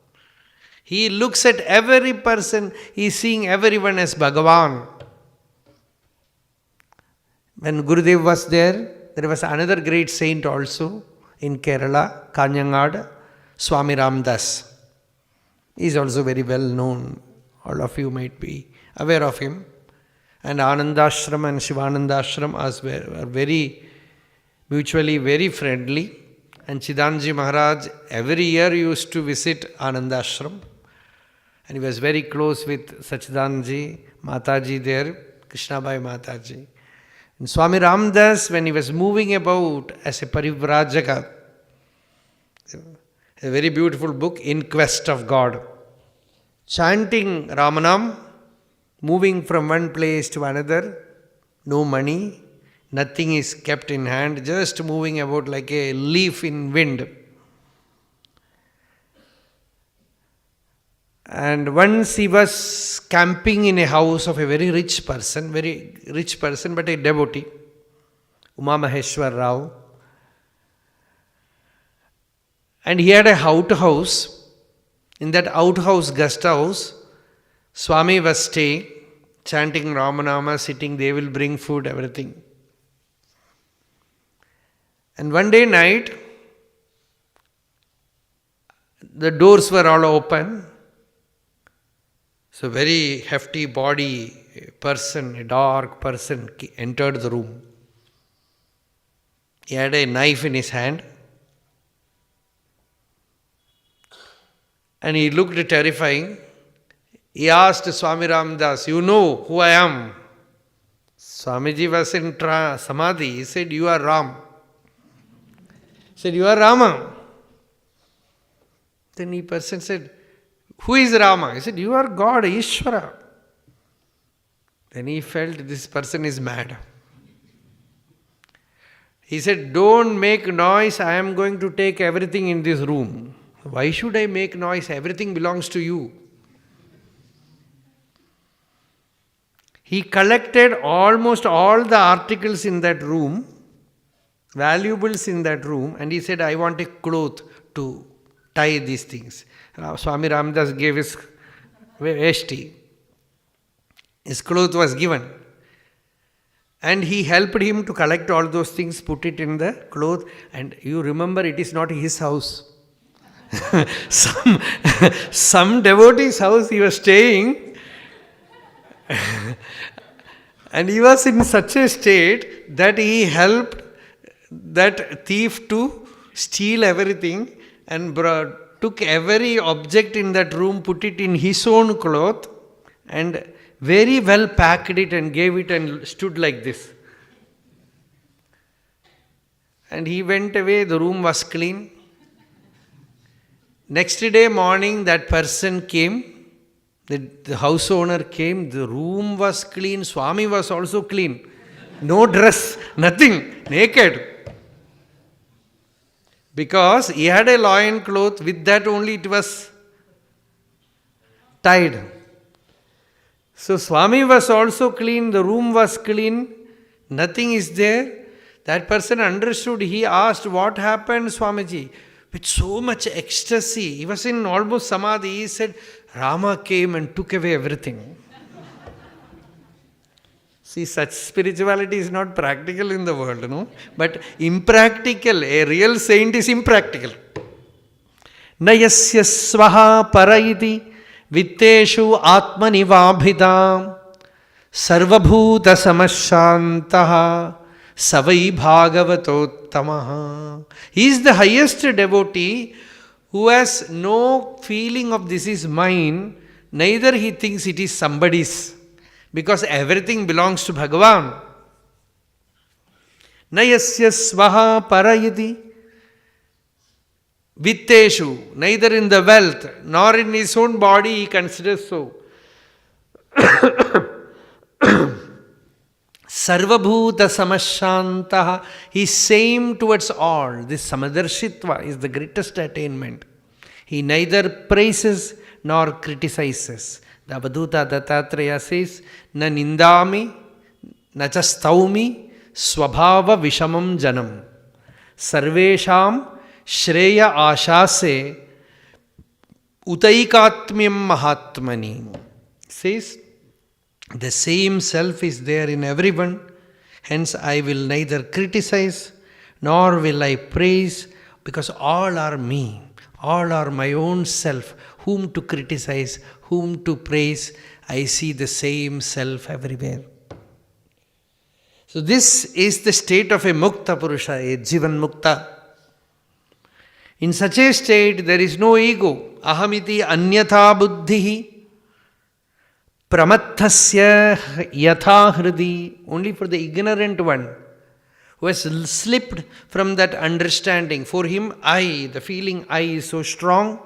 He looks at every person, he is seeing everyone as Bhagavan. When Gurudev was there was another great saint also in Kerala, Kanyangad, Swami Ramdas. He is also very well known. All of you might be aware of him. And Anandashram and Shivanandashram are very mutually very friendly. And Chidanji Maharaj every year used to visit Anandashram. And he was very close with Sachidanji, Mataji there, Krishnabai Mataji. And Swami Ramdas, when he was moving about as a Parivrajaka, a very beautiful book, In Quest of God, chanting Ramanam, moving from one place to another, no money, nothing is kept in hand, just moving about like a leaf in wind. And once he was camping in a house of a very rich person but a devotee, Uma Maheshwar Rao. And he had a outhouse. In that outhouse, guest house, Swami was staying, chanting Ramanama, sitting, they will bring food, everything. And one day night, the doors were all open. So very hefty body, person, a dark person entered the room. He had a knife in his hand. And he looked terrifying. He asked Swami Ramdas, "You know who I am?" Swamiji was in Samadhi. He said, "You are Ram." He said, "You are Rama." Then the person said, "Who is Rama?" He said, "You are God, Ishvara." Then he felt this person is mad. He said, "Don't make noise, I am going to take everything in this room." "Why should I make noise? Everything belongs to you." He collected almost all the articles in that room, valuables in that room, and he said, "I want a cloth to tie these things." Swami Ramdas gave his veshti. His cloth was given. And he helped him to collect all those things, put it in the cloth. And you remember, it is not his house. some devotee's house he was staying. And he was in such a state that he helped that thief to steal everything and took every object in that room, put it in his own cloth and very well packed it and gave it and stood like this. And he went away, the room was clean. Next day morning, that person came, the house owner came, the room was clean, Swami was also clean. No dress, nothing, naked. Because he had a loin cloth, with that only it was tied. So Swami was also clean, the room was clean, Nothing is there. That person understood. He asked, what happened, Swamiji? With so much ecstasy. He was in almost samadhi. He said, Rama came and took away everything. See, such spirituality is not practical in the world, no? But impractical. A real saint is impractical. Nayasya svaha parayiti vitteshu atmanivabhidam sarvabhuta samashantaha savai bhagavatottamaha. He is the highest devotee who has no feeling of this is mine, neither he thinks it is somebody's, because everything belongs to Bhagavan. Nayasya svaha parayiti vitteshu, neither in the wealth nor in his own body he considers so. Sarvabhuta samashantaha, he is same towards all. This samadarshitva is the greatest attainment. He neither praises nor criticizes. The Avadhuta Dattatreya says, na nindami, na cha staumi, swabhava vishamam janam. Sarvesham shreya ashase, utaikatmyam mahatmani. Says, the same self is there in everyone, hence I will neither criticize nor will I praise, because all are me, all are my own self. Whom to criticize, whom to praise, I see the same self everywhere. So this is the state of a mukta purusha, a jivan mukta. In such a state there is no ego. Ahamiti anyatha buddhihi pramatthasya yatha hridi. Only for the ignorant one who has slipped from that understanding. For him, I, the feeling I is so strong,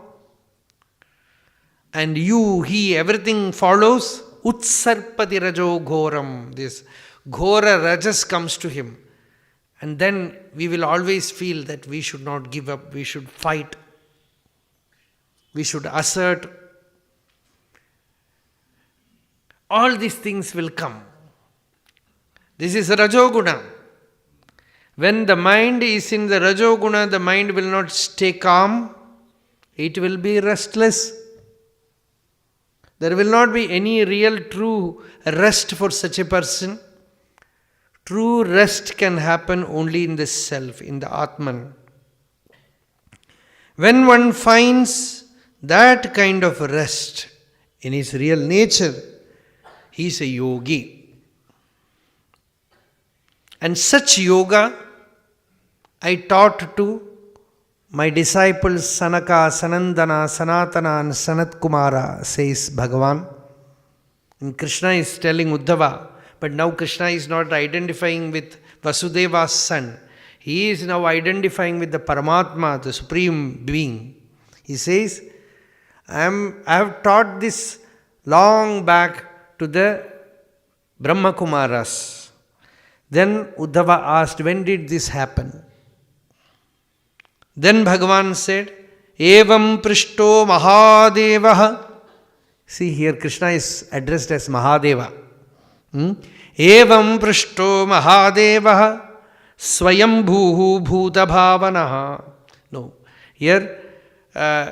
and you, he, everything follows. Utsarpati rajo ghoram. This ghora rajas comes to him. And then we will always feel that we should not give up, we should fight, we should assert. All these things will come. This is Rajoguna. When the mind is in the Rajoguna, the mind will not stay calm. It will be restless. There will not be any real true rest for such a person. True rest can happen only in the self, in the Atman. When one finds that kind of rest in his real nature, he is a yogi. And such yoga I taught to my disciples Sanaka, Sanandana, Sanatana and Sanat Kumara, says Bhagavan. And Krishna is telling Uddhava, but now Krishna is not identifying with Vasudeva's son. He is now identifying with the Paramatma, the Supreme Being. He says, I have taught this long back to the Brahma Kumaras. Then Uddhava asked, when did this happen? Then Bhagavan said, Evam Prishto Mahadevaha. See, here Krishna is addressed as Mahadeva. Evam Prishto Mahadevaha Swayambhuhu Bhuta Bhavanaha. No. Here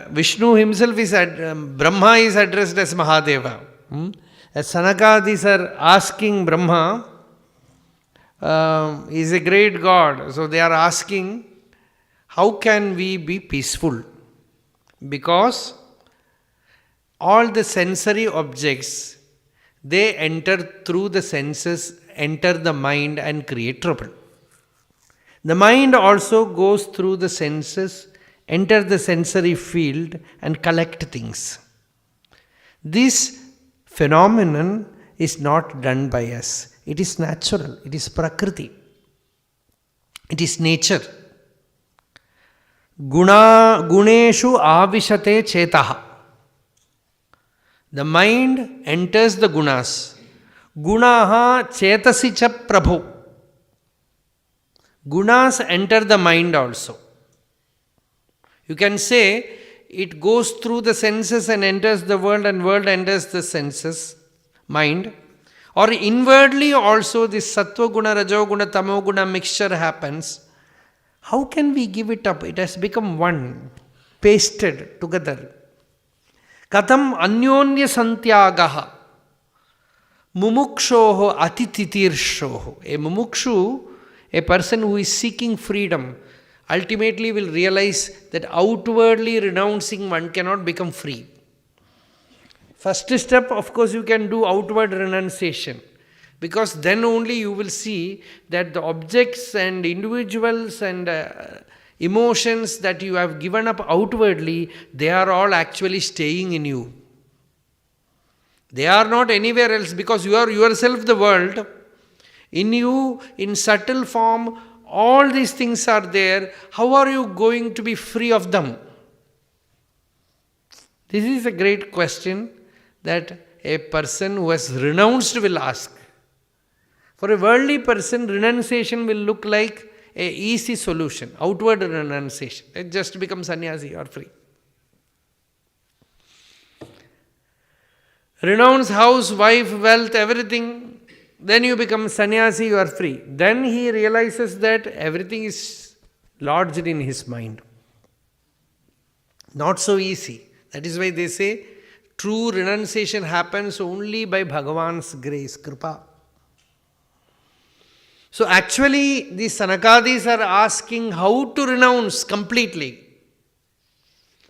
Vishnu himself is, Brahma is addressed as Mahadeva. As Sanakadis are asking Brahma, he is a great God. So they are asking, how can we be peaceful? Because all the sensory objects, they enter through the senses, enter the mind and create trouble. The mind also goes through the senses, enter the sensory field and collect things. This phenomenon is not done by us. It is natural. It is prakriti. It is nature. Guneshu avishate chetaha. The mind enters the gunas. Gunaha chetasi cha prabhu. Gunas enter the mind also. You can say it goes through the senses and enters the world, and world enters the senses, mind. Or inwardly also this sattva guna, rajo guna, tamo guna mixture happens. How can we give it up? It has become one, pasted together. Katham anyonya santyagaha mumukshoho atititirshoho. A mumukshu, a person who is seeking freedom, ultimately will realize that outwardly renouncing one cannot become free. First step, of course, you can do outward renunciation, because then only you will see that the objects and individuals and emotions that you have given up outwardly, they are all actually staying in you. They are not anywhere else, because you are yourself the world. In you, in subtle form, all these things are there. How are you going to be free of them? This is a great question that a person who has renounced will ask. For a worldly person, renunciation will look like an easy solution, outward renunciation. It just becomes sannyasi or free. Renounce house, wife, wealth, everything, then you become sannyasi, you are free. Then he realizes that everything is lodged in his mind. Not so easy. That is why they say, true renunciation happens only by Bhagavan's grace, Kripa. So actually, the Sanakadis are asking how to renounce completely.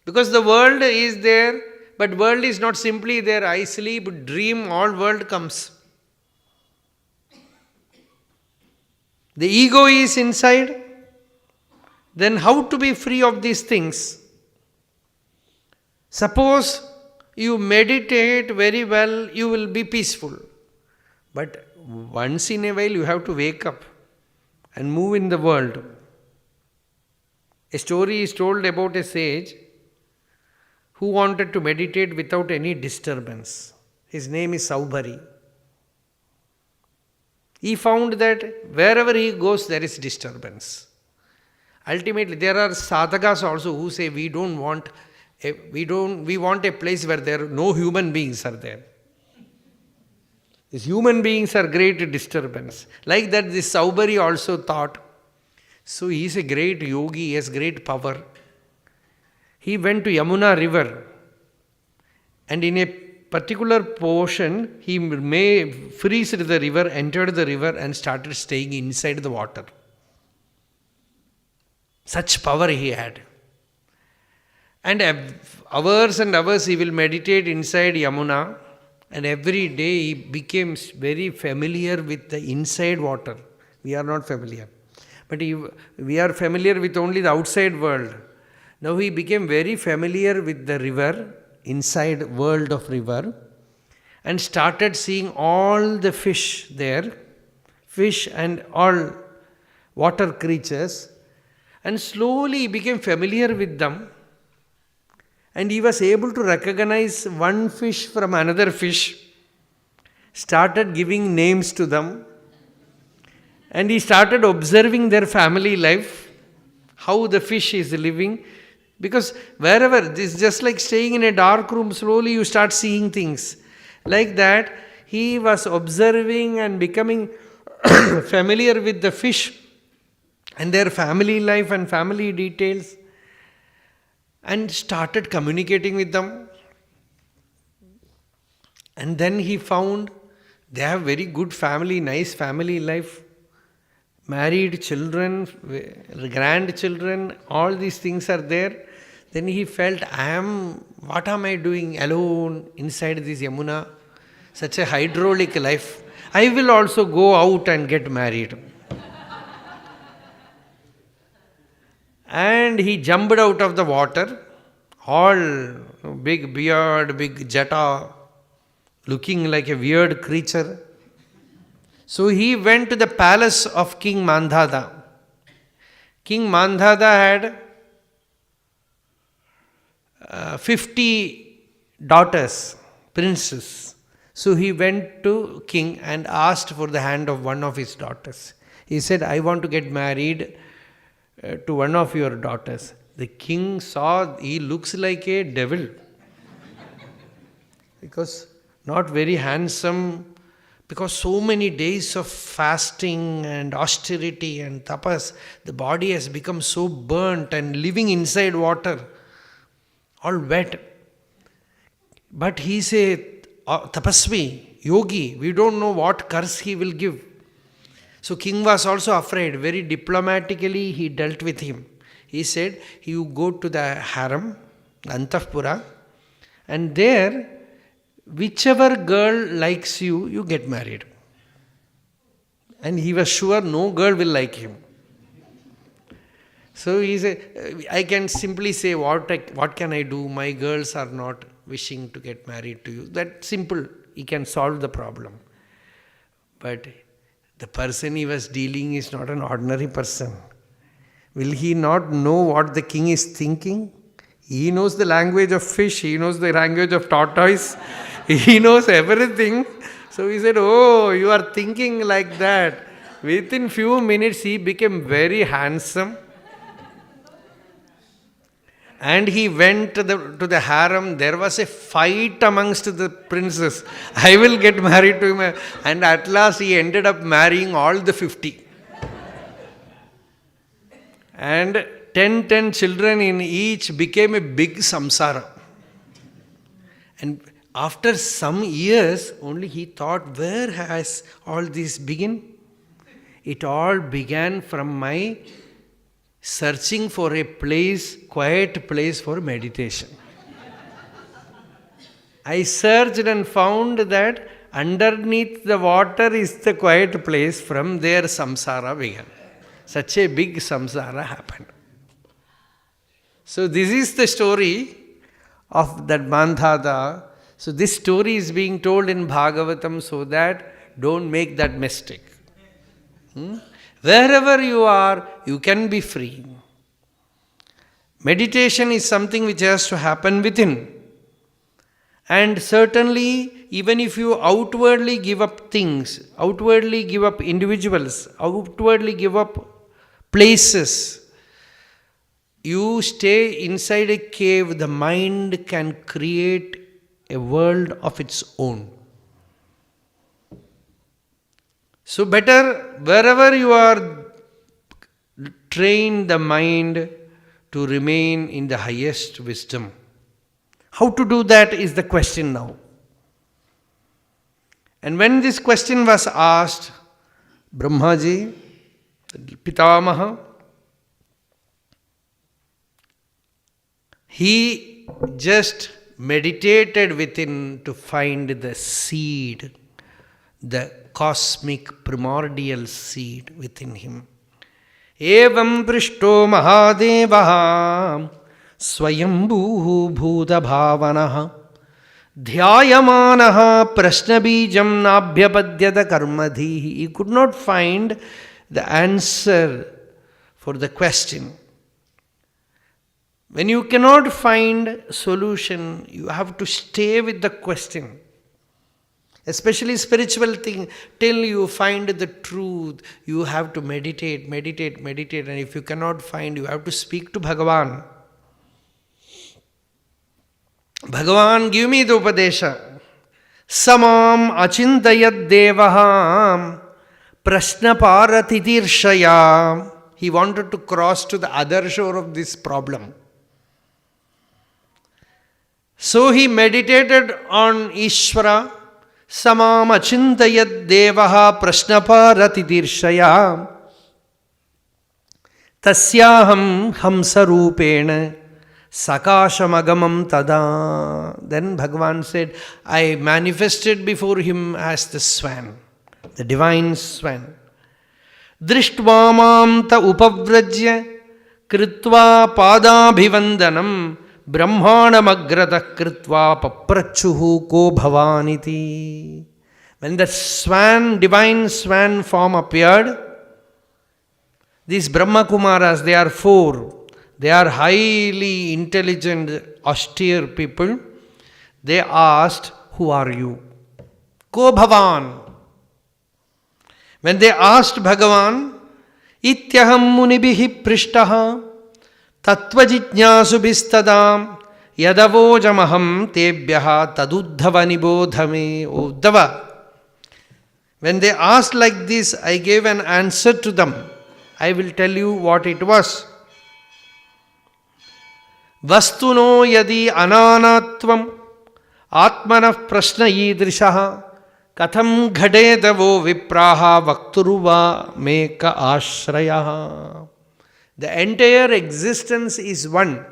Because the world is there, but world is not simply there. I sleep, dream, all world comes. The ego is inside. Then how to be free of these things? Suppose you meditate very well, you will be peaceful. But once in a while you have to wake up and move in the world. A story is told about a sage who wanted to meditate without any disturbance. His name is Saubhari. He found that wherever he goes, there is disturbance. Ultimately, there are sadhakas also who say we want a place where no human beings are there. These human beings are great disturbance. Like that, this Saubhari also thought. So he is a great yogi, he has great power. He went to Yamuna river, and in a particular portion, he freed the river, entered the river and started staying inside the water. Such power he had. And hours and hours he will meditate inside Yamuna, and every day he became very familiar with the inside water. We are not familiar. But we are familiar with only the outside world. Now he became very familiar with the river, inside world of river, and started seeing all the fish there, fish and all water creatures, and slowly he became familiar with them, and he was able to recognize one fish from another fish, started giving names to them, and he started observing their family life, how the fish is living. Because wherever, this is just like staying in a dark room, slowly you start seeing things. Like that, he was observing and becoming familiar with the fish and their family life and family details, and started communicating with them. And then he found they have very good family, nice family life, married children, grandchildren, all these things are there. Then he felt, what am I doing alone inside this Yamuna? Such a hydraulic life. I will also go out and get married. And he jumped out of the water, all big beard, big jata, looking like a weird creature. So he went to the palace of King Mandhada. King Mandhada had 50 daughters, princes. So he went to king and asked for the hand of one of his daughters. He said, I want to get married to one of your daughters. The king saw he looks like a devil. Because not very handsome, Because so many days of fasting and austerity and tapas, the body has become so burnt and living inside water, all wet. But he is a tapasvi, yogi. We don't know what curse he will give. So king was also afraid. Very diplomatically he dealt with him. He said, you go to the harem, Antapura, and there, whichever girl likes you, you get married. And he was sure no girl will like him. So he said, I can simply say, what can I do? My girls are not wishing to get married to you. That simple. He can solve the problem. But the person he was dealing is not an ordinary person. Will he not know what the king is thinking? He knows the language of fish. He knows the language of tortoise. He knows everything. So he said, oh, you are thinking like that. Within few minutes, he became very handsome. And he went to the harem. There was a fight amongst the princes. I will get married to him. And at last, he ended up marrying all the 50. And 10 children in each became a big samsara. And after some years, only he thought, where has all this begun? It all began from my searching for a place, quiet place for meditation. I searched and found that underneath the water is the quiet place. From there samsara began. Such a big samsara happened. So this is the story of that Mandhada. So this story is being told in Bhagavatam so that don't make that mistake. Wherever you are, you can be free. Meditation is something which has to happen within. And certainly, even if you outwardly give up things, outwardly give up individuals, outwardly give up places, you stay inside a cave, the mind can create a world of its own. So better, wherever you are, train the mind to remain in the highest wisdom. How to do that is the question now. And when this question was asked, Brahmaji, Pitamaha, he just meditated within to find the seed, the cosmic primordial seed within him. Evam prishto mahadevaha swayambhuhu bhuta bhavanaha dhyayamanaha prashnabijam nabhyapadyata karmadhihi. He could not find the answer for the question. When you cannot find solution, you have to stay with the question. Especially spiritual thing, till you find the truth, you have to meditate. And if you cannot find, you have to speak to Bhagavan. Bhagavan, give me the Upadesha. Samam achintayad devaham prashnaparatirshaya. He wanted to cross to the other shore of this problem. So he meditated on Ishvara. Samam achintayad devaha prashnaparatirshaya tasyaham hamsarupena sakashamagamam tada. Then Bhagavan said, I manifested before him as the swan, the divine swan. Drishtva ta upavrajya kritva padabhivandanam brahmanamagrata kritva paprachuhu ko bhavaniti. When the swan, divine swan form appeared, these Brahma Kumaras, they are 4. They are highly intelligent, austere people. They asked, who are you? Ko bhavan. When they asked Bhagavan, ityaham munibhihi prishtaha tattvajijñāsubhistadām yadavojamaham tebhyaha taduddhava nibodhame. O Uddhava, When they asked like this, I gave an answer to them. I will tell you what it was. Vastuno yadi ananatvam atmanah prashna idrishaha katham ghadedavo vipraha vakturuva meka ashrayaha. The entire existence is one.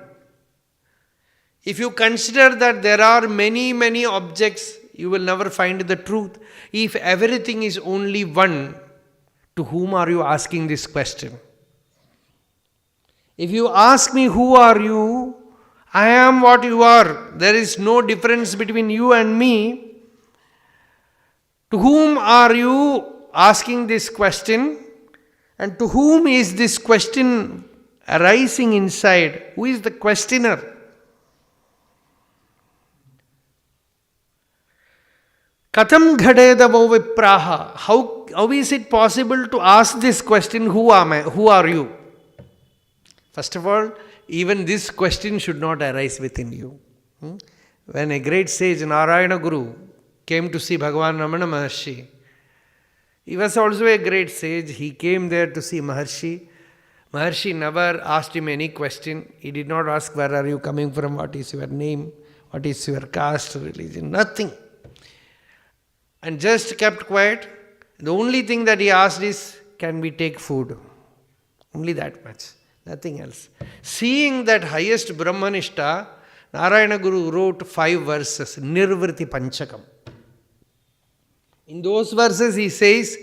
If you consider that there are many, many objects, you will never find the truth. If everything is only one, to whom are you asking this question? If you ask me, who are you? I am what you are. There is no difference between you and me. To whom are you asking this question? And to whom is this question arising inside? Who is the questioner? Katham ghadedavo vipraha. How is it possible to ask this question, who am I? Who are you? First of all, even this question should not arise within you. When a great sage, Narayana Guru, came to see Bhagavan Ramana Maharshi, he was also a great sage. He came there to see Maharshi. Maharshi never asked him any question. He did not ask, where are you coming from? What is your name? What is your caste, religion? Nothing. And just kept quiet. The only thing that he asked is, can we take food? Only that much. Nothing else. Seeing that highest Brahmanishta, Narayana Guru wrote 5 verses, Nirvriti Panchakam. In those verses he says,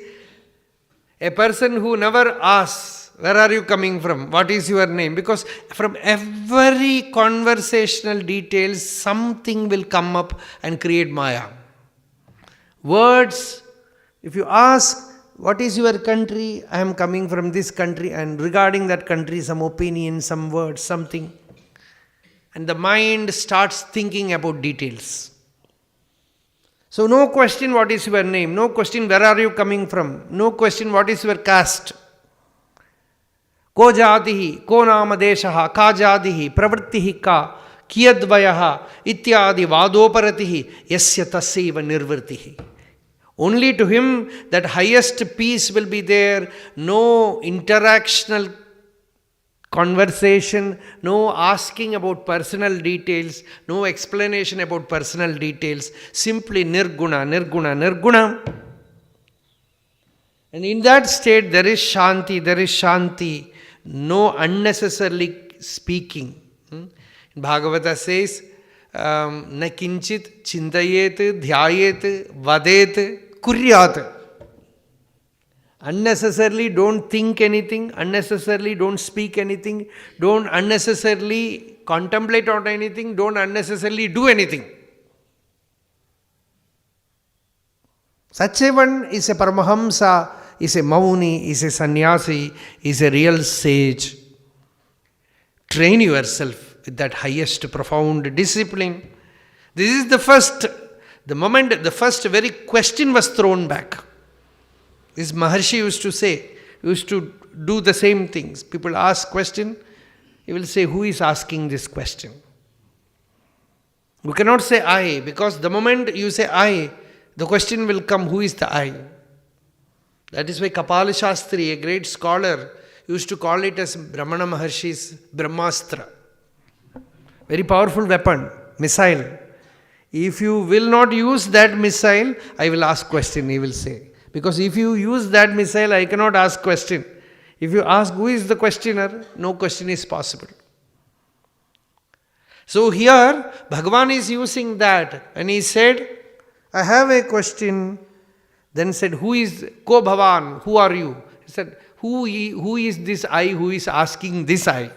a person who never asks, where are you coming from? What is your name? Because from every conversational details, something will come up and create Maya. Words, if you ask, what is your country? I am coming from this country, and regarding that country, some opinion, some words, something. And the mind starts thinking about details. So no question, what is your name? No question, where are you coming from? No question, what is your caste? Ko jatihi, ko nama deshaha, ka jatihi, pravrittihi ka, kiyadvayaha, ityadi vadoparatihi, yasya tasyaiva nirvrtihi. Only to him that highest peace will be there, no interactional conversation, no asking about personal details, no explanation about personal details, simply nirguna, nirguna, nirguna. And in that state there is shanti, no unnecessarily speaking. Bhagavata says, na kinchit chintayet dhyayet vadet kuryat. Unnecessarily don't think anything, unnecessarily don't speak anything, don't unnecessarily contemplate on anything, don't unnecessarily do anything. Such a one is a Paramahamsa, is a Mauni, is a sannyasi, is a real sage. Train yourself with that highest profound discipline. This is the moment the first very question was thrown back. This Maharshi used to say, used to do the same things. People ask question, he will say, who is asking this question? You cannot say I, because the moment you say I, the question will come, who is the I? That is why Kapala Shastri, a great scholar, used to call it as Brahmana Maharshi's Brahmastra. Very powerful weapon, missile. If you will not use that missile, I will ask question, he will say. Because if you use that missile, I cannot ask question. If you ask who is the questioner, no question is possible. So here, Bhagavan is using that. And he said, I have a question. Then said, who is Ko Bhavan? Who are you? He said, who is this I who is asking this I?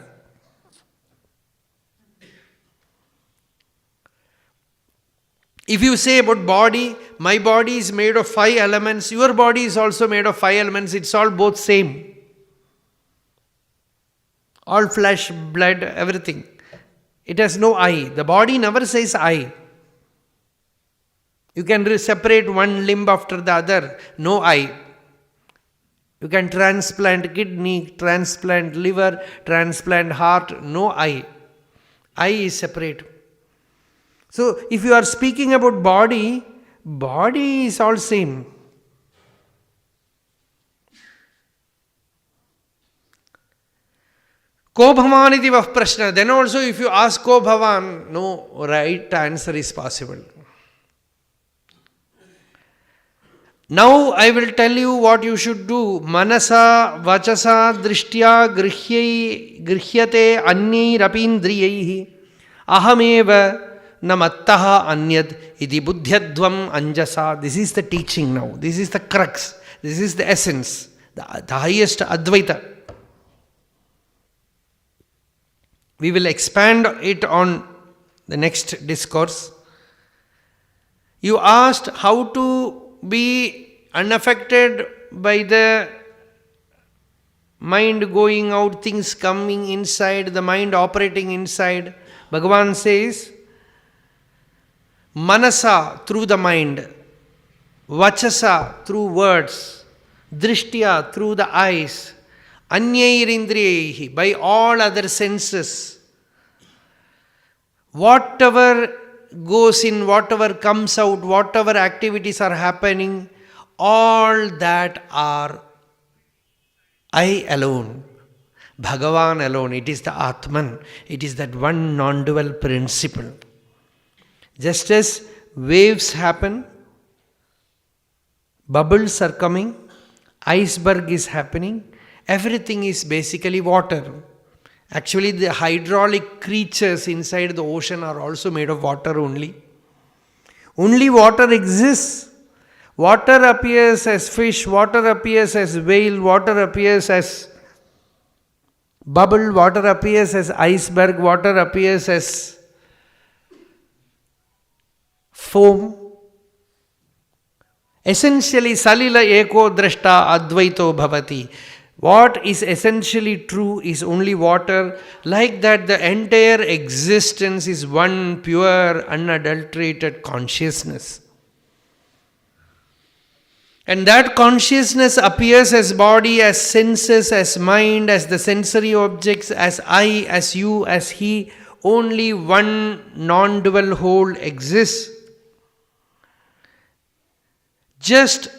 If you say about body, my body is made of 5 elements, your body is also made of 5 elements, it's all both same. All flesh, blood, everything. It has no I. The body never says I. You can separate one limb after the other, no I. You can transplant kidney, transplant liver, transplant heart, no I. I is separate. So, if you are speaking about body is all same. Ko bhavan iti vah prashna. Then also if you ask ko bhavan, no right answer is possible. Now I will tell you what you should do. Manasa vachasa drishtya grihyate anyai rapindriyaihi ahameva namattaha anyad iti buddhyadvam anjasa. This is the teaching now. This is the crux. This is the essence. The highest Advaita. We will expand it on the next discourse. You asked how to be unaffected by the mind going out, things coming inside, the mind operating inside. Bhagavan says, Manasa through the mind, Vachasa through words, Drishtya through the eyes, Anyairindriyehi by all other senses. Whatever goes in, whatever comes out, whatever activities are happening, all that are I alone, Bhagavan alone. It is the Atman. It is that one non-dual principle. Just as waves happen, bubbles are coming, iceberg is happening, everything is basically water. Actually, the hydraulic creatures inside the ocean are also made of water only. Only water exists. Water appears as fish, water appears as whale, water appears as bubble, water appears as iceberg, water appears as foam. Essentially, salila eko drashta advaito bhavati. What is essentially true is only water. Like that, the entire existence is one pure, unadulterated consciousness. And that consciousness appears as body, as senses, as mind, as the sensory objects, as I, as you, as he. Only one non-dual whole exists. Just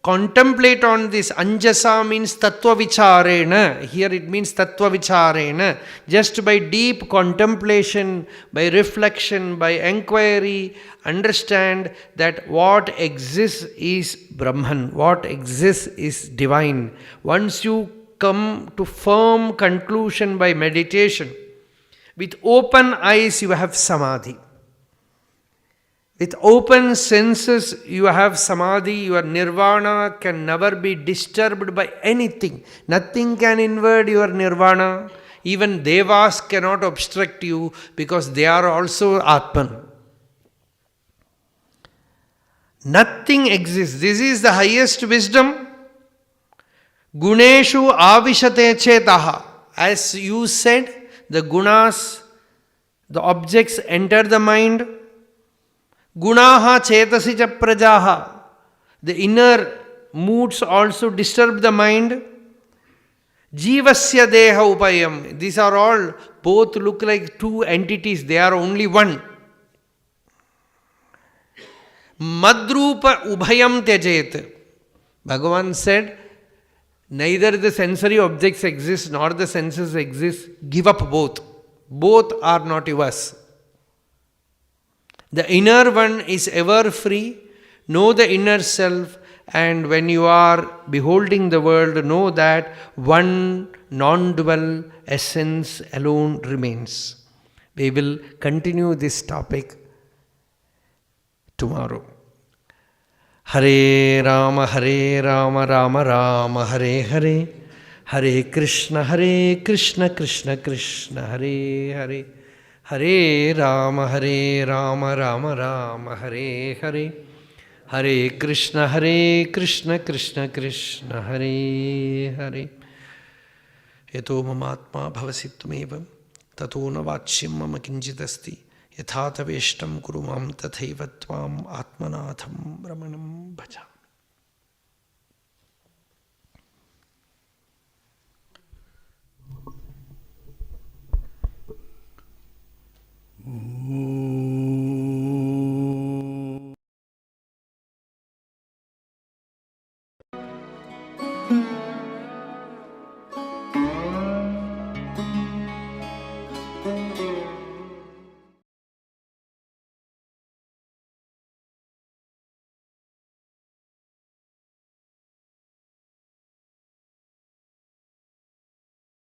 contemplate on this. Anjasa means tattva vicharena. Here it means tattva vicharena. Just by deep contemplation, by reflection, by enquiry, understand that what exists is Brahman. What exists is divine. Once you come to firm conclusion by meditation, with open eyes you have samadhi. With open senses you have samadhi, your nirvana can never be disturbed by anything. Nothing can invade your nirvana. Even devas cannot obstruct you because they are also Atman. Nothing exists. This is the highest wisdom. Guneshu avishate chetaha. As you said, the gunas, the objects enter the mind. Gunaha chetasi cha prajaha. The inner moods also disturb the mind. Jivasya deha upayam. These are all, both look like two entities. They are only one. Madrupa ubhayam tyajet. Bhagavan said, neither the sensory objects exist nor the senses exist. Give up both. Both are not yours. The inner one is ever free. Know the inner self, and when you are beholding the world, know that one non-dual essence alone remains. We will continue this topic tomorrow. Hare Rama, Rama Rama, Hare Hare. Hare Krishna, Krishna Krishna, Hare Hare. Hare Rama, Rama Rama, Hare Hare. Hare Krishna, Krishna Krishna, Hare Hare. Yato mamatma bhavasitvamevam tato na vachyam mama kinchidasti yathataveshtam kurumam tathaiva tvam atmanatham brahmanam bhaja.